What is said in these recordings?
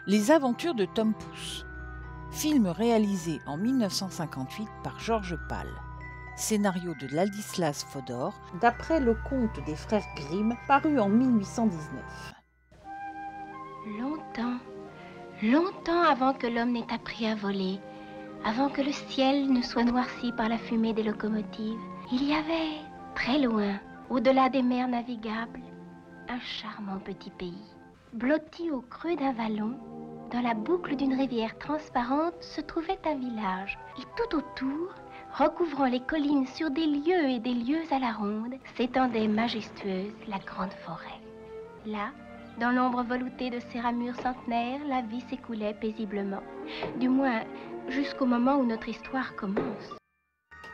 Les aventures de Tom Pouce, film réalisé en 1958 par Georges Pal. Scénario de Ladislas Fodor, d'après le conte des frères Grimm, paru en 1819. Longtemps avant que l'homme n'ait appris à voler, avant que le ciel ne soit noirci par la fumée des locomotives, il y avait, très loin, au-delà des mers navigables, un charmant petit pays. Blotti au creux d'un vallon, dans la boucle d'une rivière transparente, se trouvait un village. Et tout autour, recouvrant les collines sur des lieues et des lieues à la ronde, s'étendait majestueuse la grande forêt. Là, dans l'ombre veloutée de ces ramures centenaires, la vie s'écoulait paisiblement. Du moins, jusqu'au moment où notre histoire commence.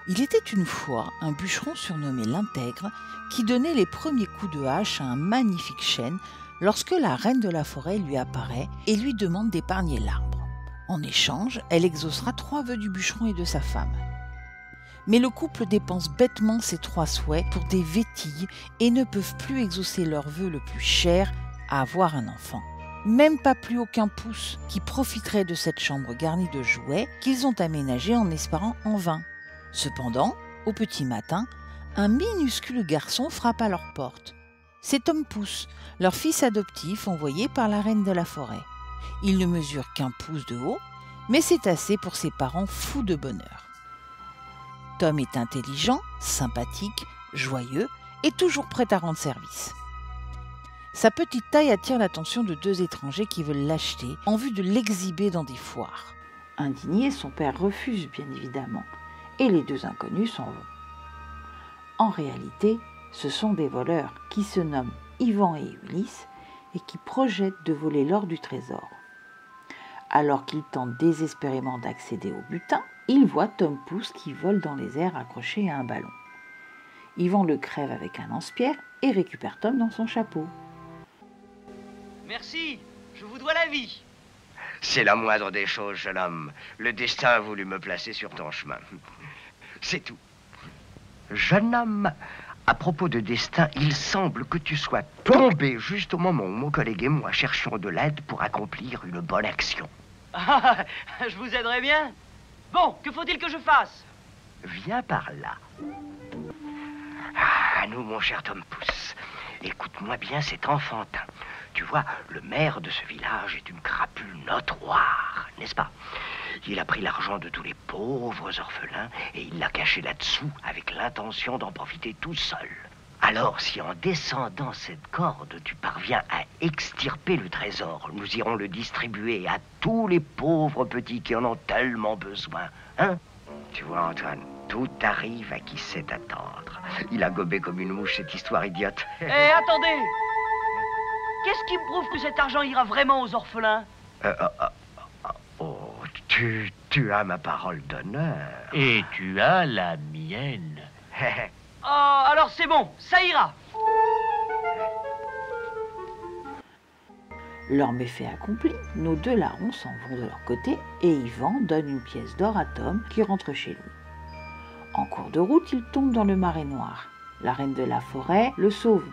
Il était une fois un bûcheron surnommé l'Intègre qui donnait les premiers coups de hache à un magnifique chêne lorsque la reine de la forêt lui apparaît et lui demande d'épargner l'arbre. En échange, elle exaucera 3 vœux du bûcheron et de sa femme. Mais le couple dépense bêtement ces 3 souhaits pour des vétilles et ne peuvent plus exaucer leur vœu le plus cher, à avoir un enfant. Même pas plus aucun Pouce qui profiterait de cette chambre garnie de jouets qu'ils ont aménagée en espérant en vain. Cependant, au petit matin, un minuscule garçon frappe à leur porte. C'est Tom Pouce, leur fils adoptif envoyé par la reine de la forêt. Il ne mesure qu'1 pouce de haut, mais c'est assez pour ses parents fous de bonheur. Tom est intelligent, sympathique, joyeux et toujours prêt à rendre service. Sa petite taille attire l'attention de 2 étrangers qui veulent l'acheter en vue de l'exhiber dans des foires. Indigné, son père refuse bien évidemment, et les 2 inconnus s'en vont. En réalité, ce sont des voleurs qui se nomment Ivan et Ulysse et qui projettent de voler l'or du trésor. Alors qu'ils tentent désespérément d'accéder au butin, ils voient Tom Pouce qui vole dans les airs accroché à un ballon. Ivan le crève avec un lance-pierre et récupère Tom dans son chapeau. Merci, je vous dois la vie. C'est la moindre des choses, jeune homme. Le destin a voulu me placer sur ton chemin. C'est tout. Jeune homme, à propos de destin, il semble que tu sois tombé juste au moment où mon collègue et moi cherchions de l'aide pour accomplir une bonne action. Ah, je vous aiderai bien. Bon, que faut-il que je fasse? Viens par là. Ah, à nous, mon cher Tom Pouce. Écoute-moi bien, c'est enfantin. Tu vois, le maire de ce village est une crapule notoire, n'est-ce pas? Il a pris l'argent de tous les pauvres orphelins et il l'a caché là-dessous avec l'intention d'en profiter tout seul. Alors, si en descendant cette corde, tu parviens à extirper le trésor, nous irons le distribuer à tous les pauvres petits qui en ont tellement besoin, hein? Tu vois, Antoine, tout arrive à qui sait attendre. Il a gobé comme une mouche cette histoire idiote. Eh, attendez! Qu'est-ce qui me prouve que cet argent ira vraiment aux orphelins? Oh, tu as ma parole d'honneur. Et tu as la mienne. Oh, alors c'est bon, ça ira. Leur méfait accompli, nos 2 larrons s'en vont de leur côté et Ivan donne une pièce d'or à Tom qui rentre chez lui. En cours de route, il tombe dans le marais noir. La reine de la forêt le sauve.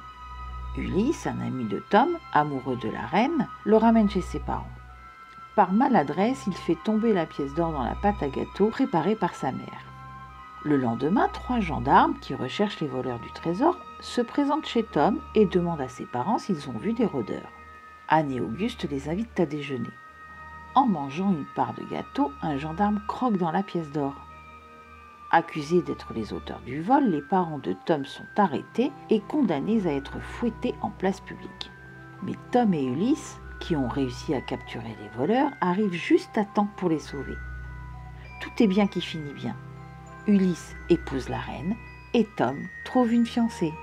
Ulysse, un ami de Tom, amoureux de la reine, le ramène chez ses parents. Par maladresse, il fait tomber la pièce d'or dans la pâte à gâteau préparée par sa mère. Le lendemain, 3 gendarmes qui recherchent les voleurs du trésor se présentent chez Tom et demandent à ses parents s'ils ont vu des rôdeurs. Anne et Auguste les invitent à déjeuner. En mangeant une part de gâteau, un gendarme croque dans la pièce d'or. Accusés d'être les auteurs du vol, les parents de Tom sont arrêtés et condamnés à être fouettés en place publique. Mais Tom et Ulysse, qui ont réussi à capturer les voleurs, arrivent juste à temps pour les sauver. Tout est bien qui finit bien. Ulysse épouse la reine et Tom trouve une fiancée.